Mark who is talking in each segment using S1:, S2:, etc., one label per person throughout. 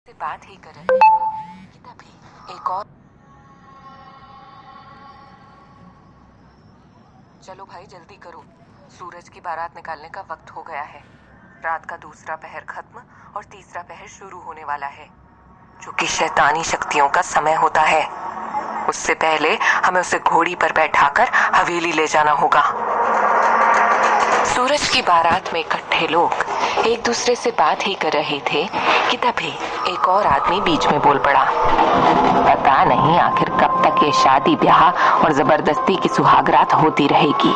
S1: से बात ही कर रहे थे कि तभी एक और। चलो भाई जल्दी करो, सूरज की बारात निकालने का वक्त हो गया है। रात का दूसरा पहर खत्म और तीसरा पहर शुरू होने वाला है, जो कि शैतानी शक्तियों का समय होता है। उससे पहले हमें उसे घोड़ी पर बैठाकर हवेली ले जाना होगा। सूरज की बारात में इकट्ठे लोग एक दूसरे से बात ही कर रहे थे कि तभी एक और आदमी बीच में बोल पड़ा। पता नहीं आखिर कब तक ये शादी ब्याह और जबरदस्ती की सुहागरात होती रहेगी।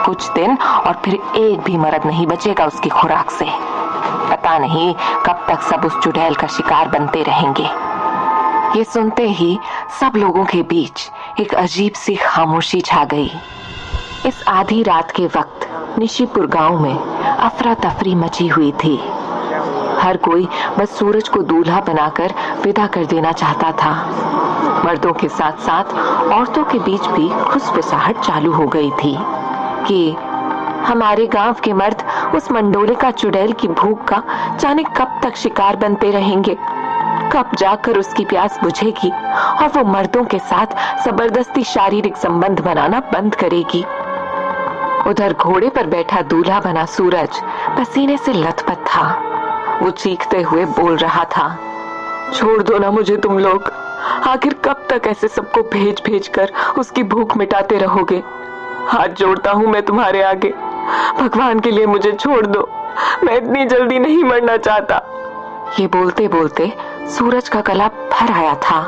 S1: कुछ दिन और फिर एक भी मर्द नहीं बचेगा उसकी खुराक से। पता नहीं कब तक सब उस चुड़ैल का शिकार बनते रहेंगे। ये सुनते ही सब लोगों के बीच एक अजीब सी खामोशी छा गई। इस आधी रात के वक्त निशिपुर गांव में अफरा तफरी मची हुई थी। हर कोई बस सूरज को दूल्हा बनाकर विदा कर देना चाहता था। मर्दों के साथ साथ औरतों के बीच भी खुसफुसाहट चालू हो गई थी कि हमारे गांव के मर्द उस मंडोलिका चुड़ैल की भूख का जाने कब तक शिकार बनते रहेंगे। कब जाकर उसकी प्यास बुझेगी और वो मर्दों के साथ जबरदस्ती शारीरिक संबंध बनाना बंद करेगी। उधर घोड़े पर बैठा दूल्हा बना सूरज पसीने से लथपथ था। वो चीखते हुए बोल रहा था, छोड़ दो ना मुझे तुम लोग। आखिर कब तक ऐसे सबको भेज भेज कर उसकी भूख मिटाते रहोगे। हाथ जोड़ता हूँ मैं तुम्हारे आगे, भगवान के लिए मुझे छोड़ दो। मैं इतनी जल्दी नहीं मरना चाहता। ये बोलते बोलते सूरज का गला भर आया था,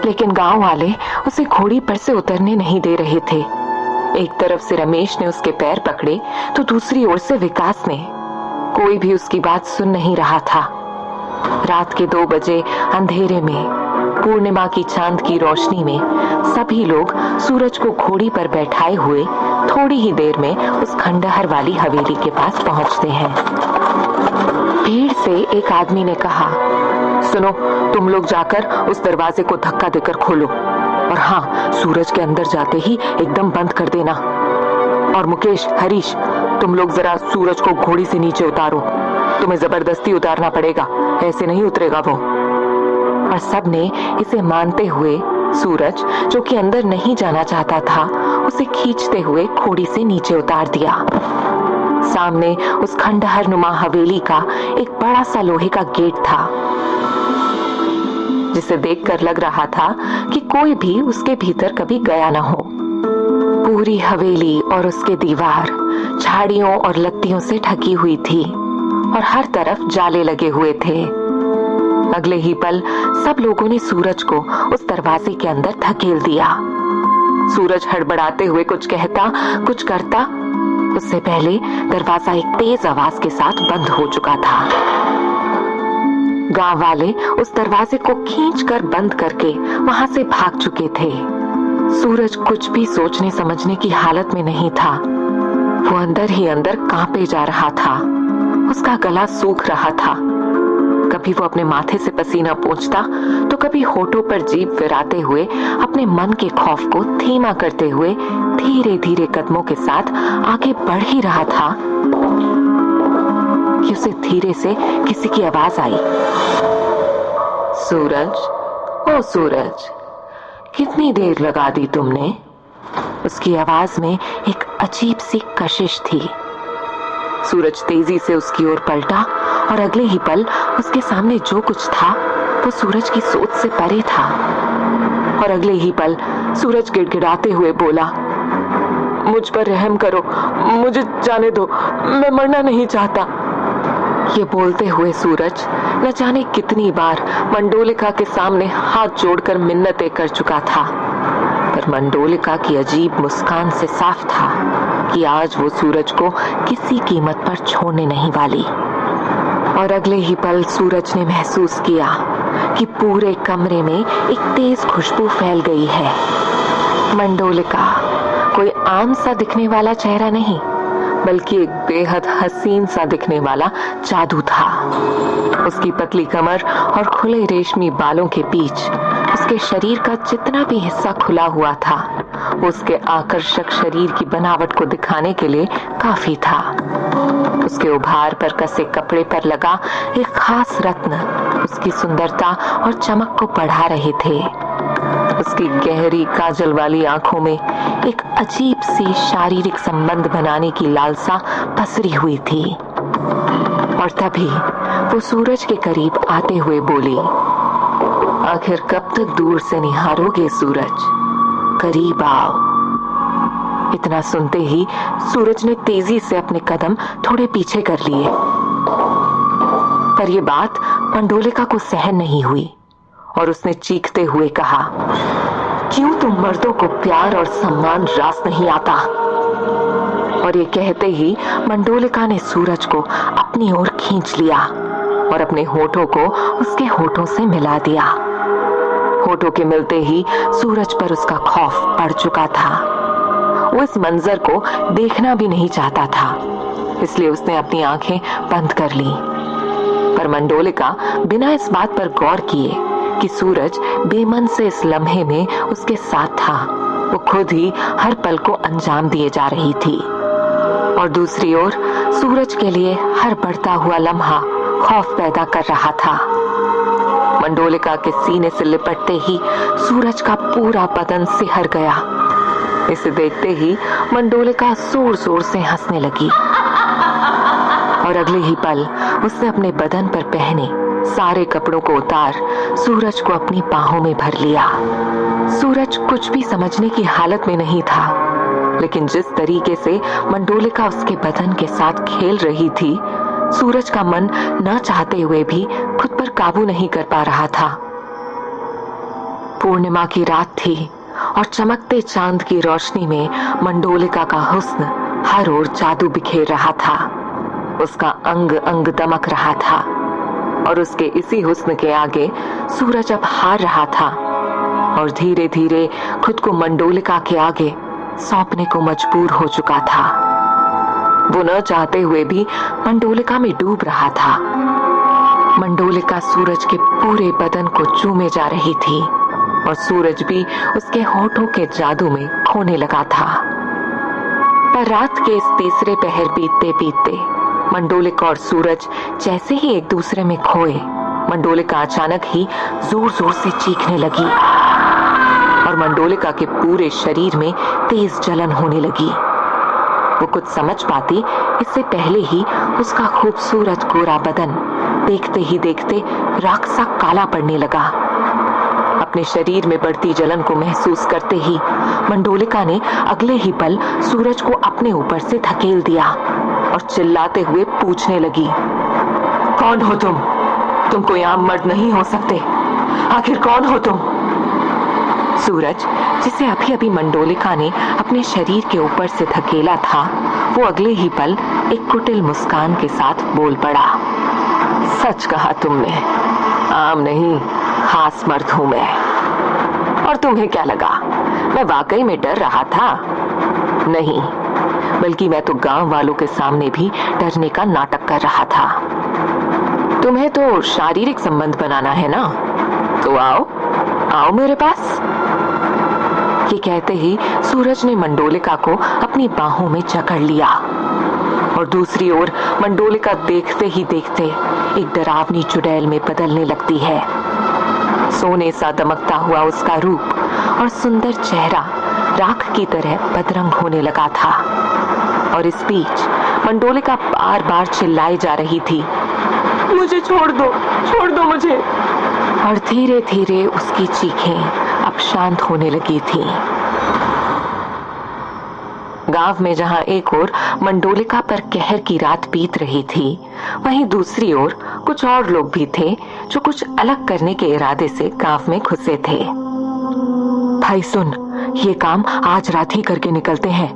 S1: लेकिन गांव वाले उसे घोड़ी पर से उतरने नहीं दे रहे थे। एक तरफ से रमेश ने उसके पैर पकड़े तो दूसरी ओर से विकास ने। कोई भी उसकी बात सुन नहीं रहा था। रात के 2 बजे अंधेरे में पूर्णिमा की चांद की रोशनी में सभी लोग सूरज को घोड़ी पर बैठाए हुए थोड़ी ही देर में उस खंडहर वाली हवेली के पास पहुंचते हैं। भीड़ से एक आदमी ने कहा, सुनो, तुम लोग जाकर उस दरवाजे को धक्का देकर खोलो, और हाँ, सूरज के अंदर जाते ही एकदम बंद कर देना। और मुकेश, हरीश, तुम लोग जरा सूरज को घोड़ी से नीचे उतारो। तुम्हें जबरदस्ती उतारना पड़ेगा, ऐसे नहीं उतरेगा वो। और सबने इसे मानते हुए सूरज, जो कि अंदर नहीं जाना चाहता था, उसे खींचते हुए घोड़ी से नीचे उतार दिया। सामने उस खंडहर नुमा हवेली का एक बड़ा सा लोहे का गेट था, जिसे देखकर लग रहा था कि कोई भी उसके भीतर कभी गया न हो। पूरी हवेली और उसके दीवार झाड़ियों और लत्तियों से ढकी हुई थी और हर तरफ जाले लगे हुए थे। अगले ही पल सब लोगों ने सूरज को उस दरवाजे के अंदर धकेल दिया। सूरज हड़बड़ाते हुए कुछ कहता, कुछ करता, उससे पहले दरवाजा एक तेज आवाज के साथ बंद हो चुका था। गांव वाले उस दरवाजे को खींचकर बंद करके वहां से भाग चुके थे। सूरज कुछ भी सोचने समझने की हालत में नहीं था। वो अंदर ही अंदर कांपे जा रहा था। उसका गला सूख रहा था। कभी वो अपने माथे से पसीना पोंछता तो कभी होठों पर जीभ फिराते हुए अपने मन के खौफ को धीमा करते हुए धीरे धीरे कदमों के साथ आगे बढ़ ही रहा था कि उसे धीरे से किसी की आवाज आई, सूरज, ओ सूरज, कितनी देर लगा दी तुमने? उसकी आवाज में एक अजीब सी कशिश थी। सूरज तेजी से उसकी ओर पलटा और अगले ही पल उसके सामने जो कुछ था वो सूरज की सोच से परे था। और अगले ही पल सूरज गिड़गिड़ाते हुए बोला, मुझ पर रहम करो, मुझे जाने दो, मैं मरना नहीं चाहता। ये बोलते हुए सूरज न जाने कितनी बार मंडोलिका के सामने हाथ जोड़कर मिन्नतें कर चुका था, पर मंडोलिका की अजीब मुस्कान से साफ था कि आज वो सूरज को किसी कीमत पर छोड़ने नहीं वाली। और अगले ही पल सूरज ने महसूस किया कि पूरे कमरे में एक तेज खुशबू फैल गई है। मंडोलिका कोई आम सा दिखने वाला चेहरा नहीं, बल्कि एक बेहद हसीन सा दिखने वाला जादू था। उसकी पतली कमर और खुले रेशमी बालों के बीच उसके शरीर का जितना भी हिस्सा खुला हुआ था, उसके आकर्षक शरीर की बनावट को दिखाने के लिए काफी था। उसके उभार पर कसे कपड़े पर लगा एक खास रत्न उसकी सुंदरता और चमक को बढ़ा रहे थे। उसकी गहरी काजल वाली आंखों में एक अजीब सी शारीरिक संबंध बनाने की लालसा पसरी हुई थी। और तभी वो सूरज के करीब आते हुए बोली, आखिर कब तक दूर से निहारोगे सूरज, करीब आओ। इतना सुनते ही सूरज ने तेजी से अपने कदम थोड़े पीछे कर लिए, पर यह बात मंडोलिका को सहन नहीं हुई और उसने चीखते हुए कहा, क्यों तुम मर्दों को प्यार और सम्मान रास नहीं आता? और ये कहते ही मंडोलिका ने सूरज को अपनी ओर खींच लिया और अपने होठों को उसके होठों से मिला दिया। होठों के मिलते ही सूरज पर उसका खौफ बढ़ चुका था। वो इस मंजर को देखना भी नहीं चाहता था, इसलिए उसने अपनी आंखें बंद कर ली। पर मंडोलिका बिना इस बात पर गौर किए कि सूरज बेमन से इस लम्हे में उसके साथ था, वो खुद ही हर पल को अंजाम दिए जा रही थी। और दूसरी ओर सूरज के लिए हर बढ़ता हुआ लम्हा खौफ पैदा कर रहा था। मंडोलिका के सीने से लिपटते ही सूरज का पूरा बदन सिहर गया। इसे देखते ही मंडोलिका जोर जोर से हंसने लगी और अगले ही पल उसने अपने बदन पर पहने सारे कपड़ों को उतार सूरज को अपनी बाहों में भर लिया। सूरज कुछ भी समझने की हालत में नहीं था, लेकिन जिस तरीके से मंडोलिका उसके बदन के साथ खेल रही थी, सूरज का मन न चाहते हुए भी खुद पर काबू नहीं कर पा रहा था। पूर्णिमा की रात थी और चमकते चांद की रोशनी में मंडोलिका का हुस्न हर ओर जादू बिखेर रहा था। उसका अंग अंग दमक रहा था और उसके इसी हुस्न के आगे सूरज अब हार रहा था और धीरे धीरे खुद को मंडोलिका के आगे सौंपने को मजबूर हो चुका था। वो न चाहते हुए भी मंडोलिका में डूब रहा था। मंडोलिका सूरज के पूरे बदन को चूमे जा रही थी और सूरज भी उसके होठों के जादू में खोने लगा था। पर रात के इस तीसरे पहर बीतते बीतते मंडोलिका और सूरज जैसे ही एक दूसरे में खोए, मंडोलिका अचानक ही जोर जोर से चीखने लगी और मंडोलिका के पूरे शरीर में तेज जलन होने लगी। वो कुछ समझ पाती इससे पहले ही उसका खूबसूरत गोरा बदन देखते ही देखते राख सा काला पड़ने लगा। अपने शरीर में बढ़ती जलन को महसूस करते ही मंडोलिका ने अगले ही पल सूरज को अपने ऊपर से धकेल दिया और चिल्लाते हुए पूछने लगी, कौन हो तुम? तुम कोई आम मर्द नहीं हो सकते। आखिर कौन हो तुम? सूरज, जिसे अभी अभी मंडोलिका ने अपने शरीर के ऊपर से धकेला था, वो अगले ही पल एक कुटिल मुस्कान के साथ बोल पड़ा, सच कहा तुमने, आम नहीं खास मर्द हूं मैं। और तुम्हें क्या लगा, मैं वाकई में डर रहा था? नहीं, बल्कि मैं तो गांव वालों के सामने भी डरने का नाटक कर रहा था। तुम्हें तो शारीरिक संबंध बनाना है ना, तो आओ आओ मेरे पास। ये कहते ही सूरज ने मंडोलिका को अपनी बाहों में जकड़ लिया और दूसरी ओर मंडोलिका देखते ही देखते एक डरावनी चुड़ैल में बदलने लगती है। सोने सा दमकता हुआ उसका रूप और सुंदर चेहरा राख की तरह बदरंग होने लगा था और इस बीच मंडोलिका बार बार चिल्लाई जा रही थी, मुझे छोड़ दो मुझे। और धीरे धीरे उसकी चीखें अब शांत होने लगी थी। गांव में जहां एक ओर मंडोलिका पर कहर की रात बीत रही थी, वहीं दूसरी ओर कुछ और लोग भी थे जो कुछ अलग करने के इरादे से गांव में घुसे थे। भाई सुन, ये काम आज रात ही करके निकलते हैं,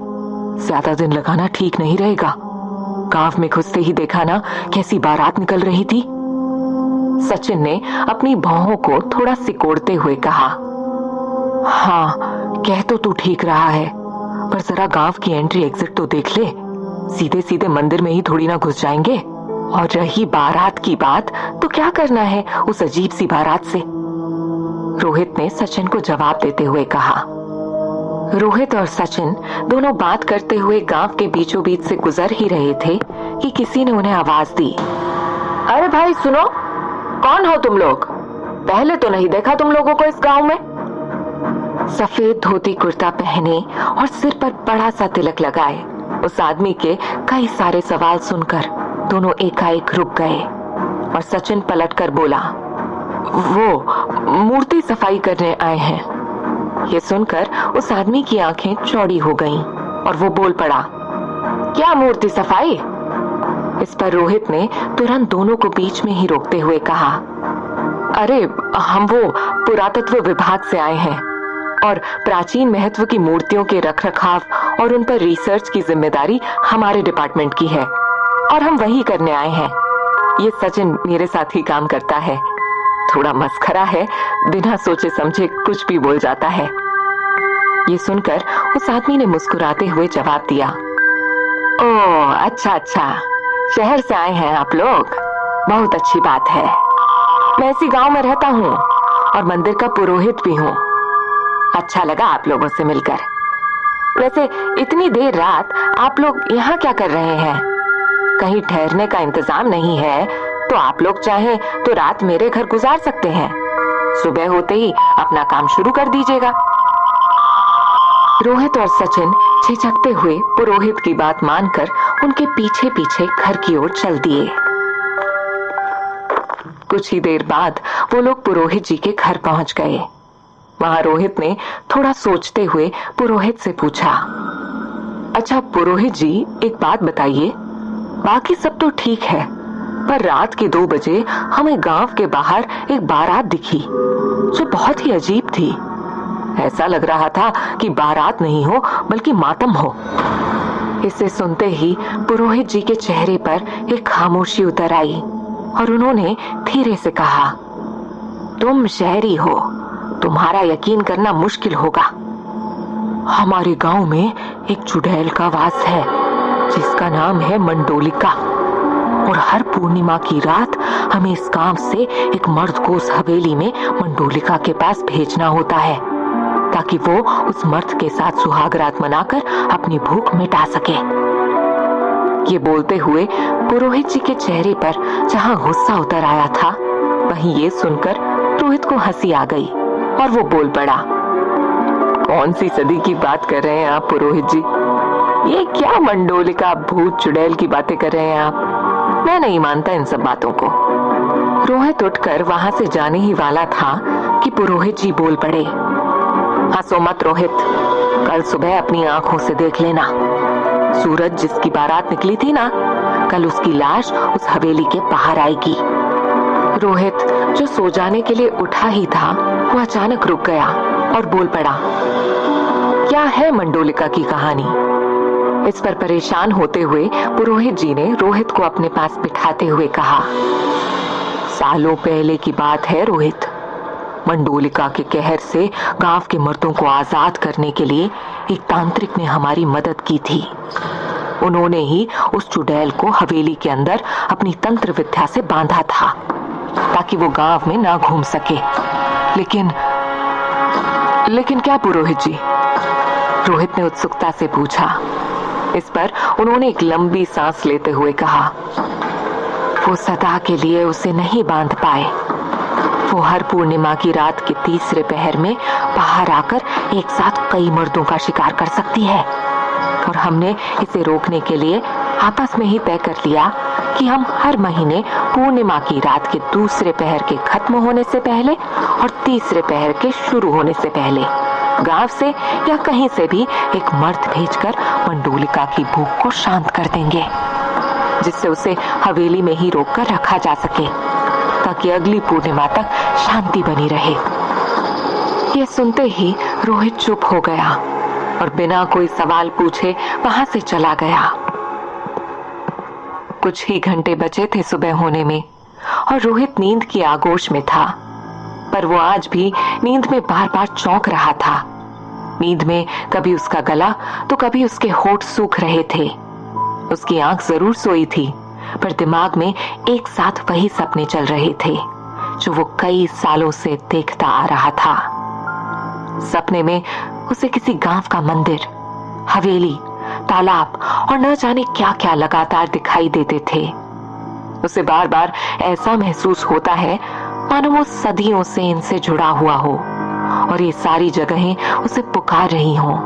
S1: ज्यादा दिन लगाना ठीक नहीं रहेगा। गांव में घुसते ही देखा ना कैसी बारात निकल रही थी। सचिन ने अपनी भौहों को थोड़ा सिकोड़ते हुए कहा, हाँ कह तो तू ठीक रहा है, पर जरा गांव की एंट्री एग्जिट तो देख ले, सीधे सीधे मंदिर में ही थोड़ी ना घुस जाएंगे। और रही बारात की बात, तो क्या करना है उस अजीब सी बारात से? रोहित ने सचिन को जवाब देते हुए कहा। रोहित और सचिन दोनों बात करते हुए गांव के बीचों बीच से गुजर ही रहे थे कि किसी ने उन्हें आवाज दी, अरे भाई सुनो, कौन हो तुम लोग? पहले तो नहीं देखा तुम लोगों को इस गांव में। सफेद धोती कुर्ता पहने और सिर पर बड़ा सा तिलक लगाए उस आदमी के कई सारे सवाल सुनकर दोनों एकाएक रुक गए और सचिन पलटकर बोला, वो मूर्ति सफाई करने आए हैं। ये सुनकर उस आदमी की आंखें चौड़ी हो गईं और वो बोल पड़ा, क्या मूर्ति सफाई? इस पर रोहित ने तुरंत दोनों को बीच में ही रोकते हुए कहा, अरे हम वो पुरातत्व विभाग से आए हैं और प्राचीन महत्व की मूर्तियों के रखरखाव और उन पर रिसर्च की जिम्मेदारी हमारे डिपार्टमेंट की है और हम वही करने आए हैं। ये सचिन मेरे साथ ही काम करता है, थोड़ा मस्खरा है, बिना सोचे समझे कुछ भी बोल जाता है। ये सुनकर उस आदमी ने मुस्कुराते हुए जवाब दिया, ओह अच्छा अच्छा, शहर से आए हैं आप लोग, बहुत अच्छी बात है। मैं इसी गांव में रहता हूँ और मंदिर का पुरोहित भी हूँ। अच्छा लगा आप लोगों से मिलकर। वैसे इतनी देर रात आप लोग यहाँ क्या कर रहे हैं? कहीं ठहरने का इंतजाम नहीं है तो आप लोग चाहें तो रात मेरे घर गुजार सकते हैं, सुबह होते ही अपना काम शुरू कर दीजिएगा। रोहित और सचिन झिझकते हुए पुरोहित की बात मानकर उनके पीछे पीछे घर की ओर चल दिए। कुछ ही देर बाद वो लोग पुरोहित जी के घर पहुंच गए। वहां रोहित ने थोड़ा सोचते हुए पुरोहित से पूछा, अच्छा पुरोहित जी, एक बात बताइए, बाकी सब तो ठीक है पर रात के 2 बजे हमें गांव के बाहर एक बारात दिखी जो बहुत ही अजीब थी। ऐसा लग रहा था कि बारात नहीं हो बल्कि मातम हो। इसे सुनते ही पुरोहित जी के चेहरे पर एक खामोशी उतर आई और उन्होंने धीरे से कहा, तुम शहरी हो, तुम्हारा यकीन करना मुश्किल होगा। हमारे गांव में एक चुड़ैल का वास है जिसका नाम है मंडोलिका और हर पूर्णिमा की रात हमें इस गांव से एक मर्द को उस हवेली में मंडोलिका के पास भेजना होता है ताकि वो उस मर्द के साथ सुहाग रात मनाकर अपनी भूख मिटा सके। ये बोलते हुए पुरोहित जी के चेहरे पर जहां गुस्सा उतर आया था वहीं ये सुनकर रोहित को हंसी आ गई और वो बोल पड़ा, कौन सी सदी की बात कर रहे हैं आप पुरोहित जी? ये क्या मंडोलिका भूत चुड़ैल की बातें कर रहे हैं आप? मैं नहीं मानता इन सब बातों को। रोहित उठकर वहां से जाने ही वाला था कि पुरोहित जी बोल पड़े, हंसो मत रोहित, कल सुबह अपनी आंखों से देख लेना, सूरज जिसकी बारात निकली थी ना, कल उसकी लाश उस हवेली के बाहर आएगी। रोहित जो सो जाने के लिए उठा ही था वो अचानक रुक गया और बोल पड़ा, क्या है मंडोलिका की कहानी? इस पर परेशान होते हुए पुरोहित जी ने रोहित को अपने पास बिठाते हुए कहा, सालों पहले की बात है रोहित, मंडोलिका के कहर से गांव के मर्दों को आजाद करने के लिए एक तांत्रिक ने हमारी मदद की थी। उन्होंने ही उस चुड़ैल को हवेली के अंदर अपनी तंत्र विद्या से बांधा था ताकि वो गांव में ना घूम सके। लेकिन क्या पुरोहित जी? रोहित ने उत्सुकता से पूछा। इस पर उन्होंने एक लंबी सांस लेते हुए कहा, वो सदा के लिए उसे नहीं बांध पाए। वो हर पूर्णिमा की रात के तीसरे पहर में बाहर आकर एक साथ कई मर्दों का शिकार कर सकती है और हमने इसे रोकने के लिए आपस में ही तय कर लिया कि हम हर महीने पूर्णिमा की रात के दूसरे पहर के खत्म होने से पहले और तीसरे पहर के शुरू होने से पहले गांव से या कहीं से भी एक मर्द भेजकर मंडोलिका की भूख को शांत कर देंगे, जिससे उसे हवेली में ही रोक कर रखा जा सके ताकि अगली पूर्णिमा तक शांति बनी रहे। ये सुनते ही रोहित चुप हो गया और बिना कोई सवाल पूछे वहां से चला गया। कुछ ही घंटे बचे थे सुबह होने में और रोहित नींद की आगोश में था, पर वो आज भी नींद में बार बार चौंक रहा था। नींद में कभी उसका गला तो कभी उसके होंठ सूख रहे थे। उसकी आंख जरूर सोई थी पर दिमाग में एक साथ वही सपने चल रहे थे जो वो कई सालों से देखता आ रहा था। सपने में उसे किसी गांव का मंदिर, हवेली, तालाब और न जाने क्या क्या लगातार दिखाई देते थे। उसे बार बार ऐसा महसूस होता है मानो वो सदियों से इनसे जुड़ा हुआ हो और ये सारी जगहें उसे पुकार रही हों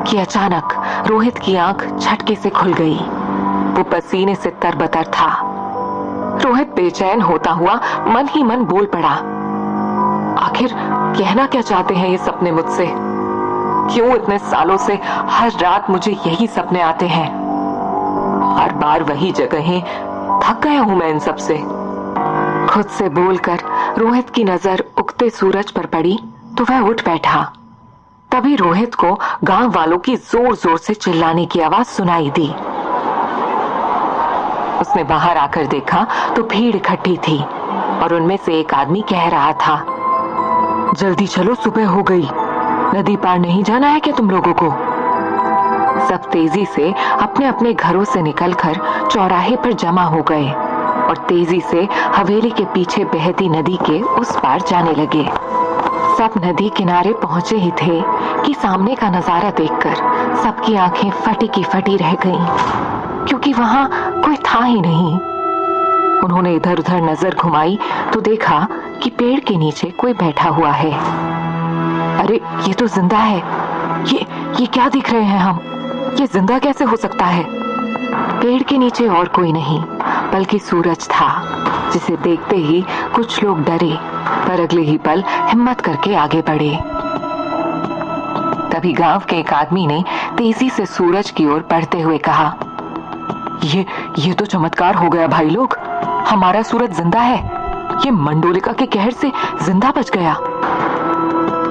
S1: कि अचानक रोहित की आंख झटके से खुल गई। वो पसीने से तरबतर था। रोहित बेचैन होता हुआ मन ही मन बोल पड़ा, आखिर कहना क्या चाहते हैं ये सपने मुझसे? क्यों इतने सालों से हर रात मुझे यही सपने आते हैं? हर बार वही जगहें, थक गया हूं मैं इन सब से। खुद से बोलकर रोहित की नजर उगते सूरज पर पड़ी तो वह उठ बैठा। तभी रोहित को गांव वालों की जोर जोर से चिल्लाने की आवाज सुनाई दी। उसने बाहर आकर देखा तो भीड़ इकट्ठी थी और उनमें से एक आदमी कह रहा था, जल्दी चलो, सुबह हो गई। नदी पार नहीं जाना है क्या तुम लोगों को? सब तेजी से अपने अपने घरों से निकलकर चौराहे पर जमा हो गए और तेजी से हवेली के पीछे बहती नदी के उस पार जाने लगे। सब नदी किनारे पहुंचे ही थे कि सामने का नजारा देखकर सबकी आंखें फटी की फटी रह गईं, क्योंकि वहां कोई था ही नहीं। उन्होंने इधर उधर नजर घुमाई तो देखा कि पेड़ के नीचे कोई बैठा हुआ है। अरे ये तो जिंदा है। ये क्या दिख रहे हैं हम? ये जिंदा कैसे हो सकता है? पेड़ के नीचे और कोई नहीं बल्कि सूरज था, जिसे देखते ही कुछ लोग डरे पर अगले ही पल हिम्मत करके आगे बढ़े। तभी गांव के एक आदमी ने तेजी से सूरज की ओर बढ़ते हुए कहा, ये तो चमत्कार हो गया भाई लोग, हमारा सूरज जिंदा है। ये मंडोलिका के कहर से जिंदा बच गया।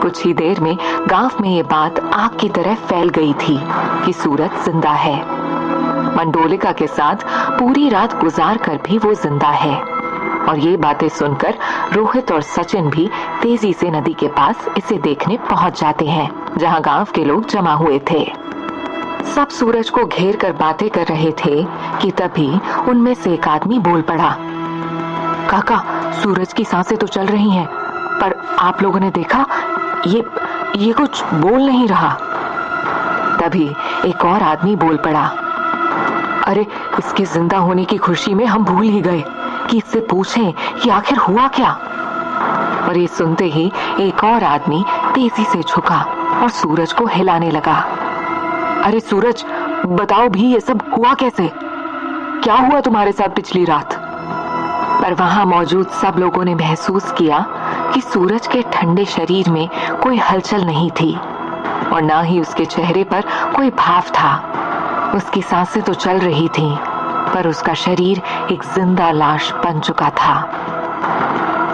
S1: कुछ ही देर में गांव में ये बात आग की तरह फैल गई थी कि सूरज जिंदा है। मंडोलिका के साथ पूरी रात गुजार कर भी वो जिंदा है। और ये बातें सुनकर रोहित और सचिन भी तेजी से नदी के पास इसे देखने पहुंच जाते हैं, जहां गांव के लोग जमा हुए थे। सब सूरज को घेर कर बातें कर रहे थे कि तभी उनमें से एक आदमी बोल पड़ा, काका, सूरज की सांसें तो चल रही हैं, पर आप लोगों ने देखा ये कुछ बोल नहीं रहा। तभी एक और आदमी बोल पड़ा, अरे इसके जिंदा होने की खुशी में हम भूल ही गए कि इससे पूछें कि आखिर हुआ क्या। और ये सुनते ही एक और आदमी तेजी से झुका और सूरज को हिलाने लगा। अरे सूरज, बताओ भी ये सब हुआ कैसे? क्या हुआ तुम्हारे साथ पिछली रात? पर वहां मौजूद सब लोगों ने महसूस किया कि सूरज के ठंडे शरीर में कोई हलचल नहीं थी और ना ही उसके चेहरे पर कोई भाव था। उसकी सांसें तो चल रही थीं, पर उसका शरीर एक जिंदा लाश बन चुका था।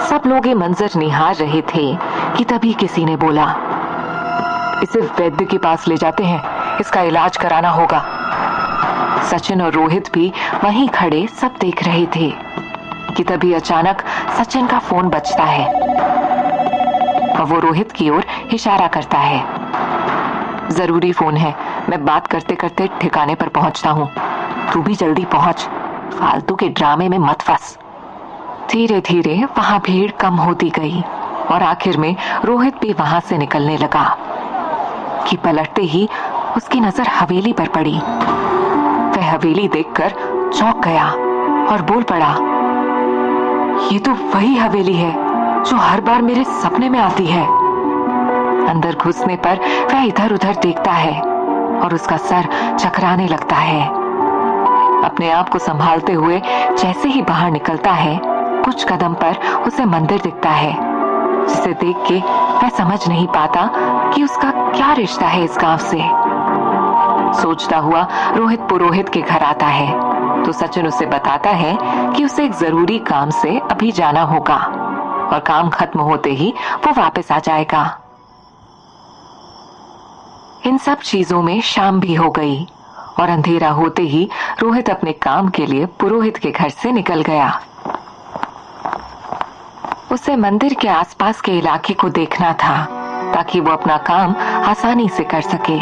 S1: सब लोग ये मंजर निहार रहे थे कि तभी किसी ने बोला, इसे वैद्य के पास ले जाते हैं, इसका इलाज कराना होगा। सचिन और रोहित भी वहीं खड़े सब देख रहे थे कि तभी अचानक सचिन का फोन बजता है और वो रोहित की ओर इशारा करता है, जरूरी फोन है, मैं बात करते करते ठिकाने पर पहुंचता हूँ, तू भी जल्दी पहुंच, फालतू के ड्रामे में मत फंस। धीरे धीरे वहां भीड़ कम होती गई और आखिर में रोहित भी वहां से निकलने लगा कि पलटते ही उसकी नजर हवेली पर पड़ी। वह हवेली देखकर चौंक गया और बोल पड़ा, ये तो वही हवेली है जो हर बार मेरे सपने में आती है। अंदर घुसने पर वह इधर उधर देखता है और उसका सर चकराने लगता है। अपने आप को संभालते हुए जैसे ही बाहर निकलता है, कुछ कदम पर उसे मंदिर दिखता है, जिसे देख के वह समझ नहीं पाता कि उसका क्या रिश्ता है इस गांव से। सोचता हुआ रोहित पुरोहित के घर आता है तो सचिन उसे बताता है कि उसे एक जरूरी काम से अभी जाना होगा और काम खत्म होते ही वो वापस आ जाएगा। इन सब चीजों में शाम भी हो गई और अंधेरा होते ही रोहित अपने काम के लिए पुरोहित के घर से निकल गया। उसे मंदिर के आसपास के इलाके को देखना था ताकि वो अपना काम आसानी से कर सके।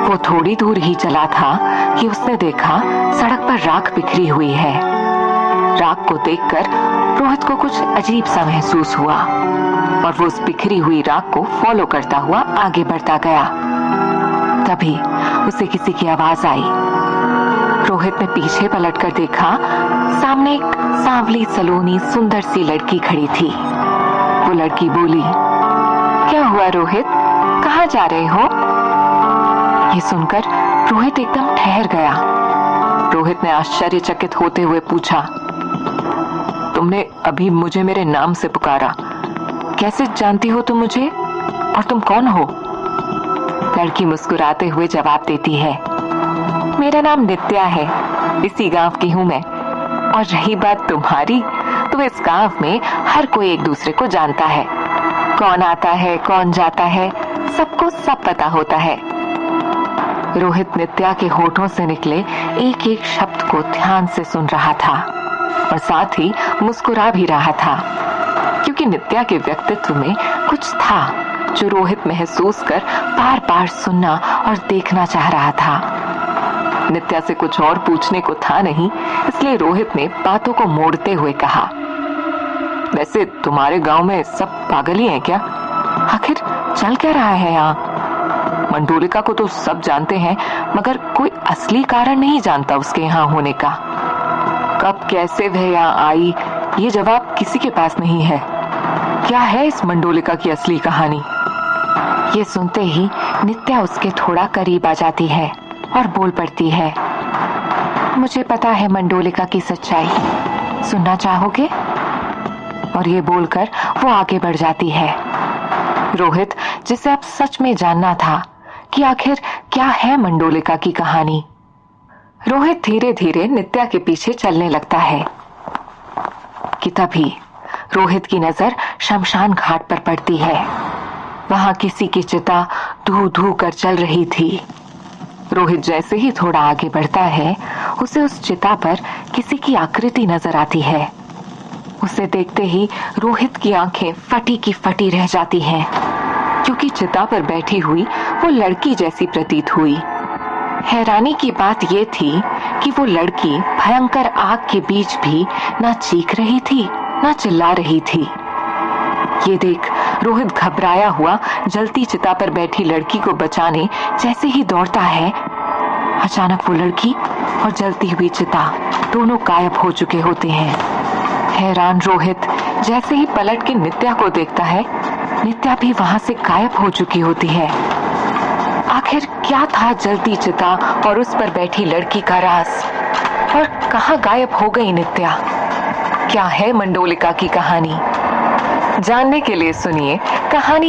S1: वो थोड़ी दूर ही चला था कि उसने देखा सड़क पर राख बिखरी हुई है। राख को देखकर रोहित को कुछ अजीब सा महसूस हुआ और वो उस बिखरी हुई राख को फॉलो करता हुआ आगे बढ़ता गया। तभी उसे किसी की आवाज आई। रोहित ने पीछे पलटकर देखा, सामने एक सांवली सलोनी सुंदर सी लड़की खड़ी थी। वो लड़की बोली, क्या हुआ रोहित, कहाँ जा रहे हो? ये सुनकर रोहित एकदम ठहर गया। रोहित ने आश्चर्यचकित होते हुए पूछा, तुमने अभी मुझे मेरे नाम से पुकारा, कैसे जानती हो तुम मुझे, और तुम कौन हो? लड़की मुस्कुराते हुए जवाब देती है, मेरा नाम नित्या है, इसी गांव की हूं मैं। और रही बात तुम्हारी, तो इस गांव में हर कोई एक दूसरे को जानता है। कौन आता है, कौन जाता है, सबको सब पता होता है। रोहित नित्या के होठों से निकले एक एक शब्द को ध्यान से सुन रहा था और साथ ही मुस्कुरा भी रहा था, क्योंकि नित्या के व्यक्तित्व में कुछ था जो रोहित महसूस कर बार बार सुनना और देखना चाह रहा था। नित्या से कुछ और पूछने को था नहीं, इसलिए रोहित ने बातों को मोड़ते हुए कहा, वैसे तुम्हारे गांव में सब पागल ही हैं क्या? आखिर चल क्या रहा है यहाँ? मंडोलिका को तो सब जानते हैं, मगर कोई असली कारण नहीं जानता उसके यहाँ होने का। कब कैसे वह यहाँ आई, ये जवाब किसी के पास नहीं है। क्या है इस मंडोलिका की असली कहानी? ये सुनते ही नित्या उसके थोड़ा करीब आ जाती है और बोल पड़ती है, मुझे पता है मंडोलिका की सच्चाई, सुनना चाहोगे? और ये बोलकर वो आगे बढ़ जाती है। रोहित, जिसे अब सच में जानना था कि आखिर क्या है मंडोलिका की कहानी, रोहित धीरे धीरे नित्या के पीछे चलने लगता है कि तभी रोहित की नजर शमशान घाट पर पड़ती है। वहां किसी की चिता धू धू कर चल रही थी। रोहित जैसे ही थोड़ा आगे बढ़ता है, उसे उस चिता पर किसी की आकृति नजर आती है। उसे देखते ही रोहित की आंखें फटी की फटी रह जाती हैं, क्योंकि चिता पर बैठी हुई वो लड़की जैसी प्रतीत हुई। हैरानी की बात ये थी कि वो लड़की भयंकर आग के बीच भी ना चीख रही थी, ना चिल्ला रही थी। ये देख रोहित घबराया हुआ जलती चिता पर बैठी लड़की को बचाने जैसे ही दौड़ता है, अचानक वो लड़की और जलती हुई चिता दोनों गायब हो चुके होते हैं। हैरान रोहित जैसे ही पलट के नित्या को देखता है, नित्या भी वहां से गायब हो चुकी होती है। आखिर क्या था जलती चिता और उस पर बैठी लड़की का राज, और कहां गायब हो गई नित्या? क्या है मंडोलिका की कहानी? जानने के लिए सुनिए कहानी।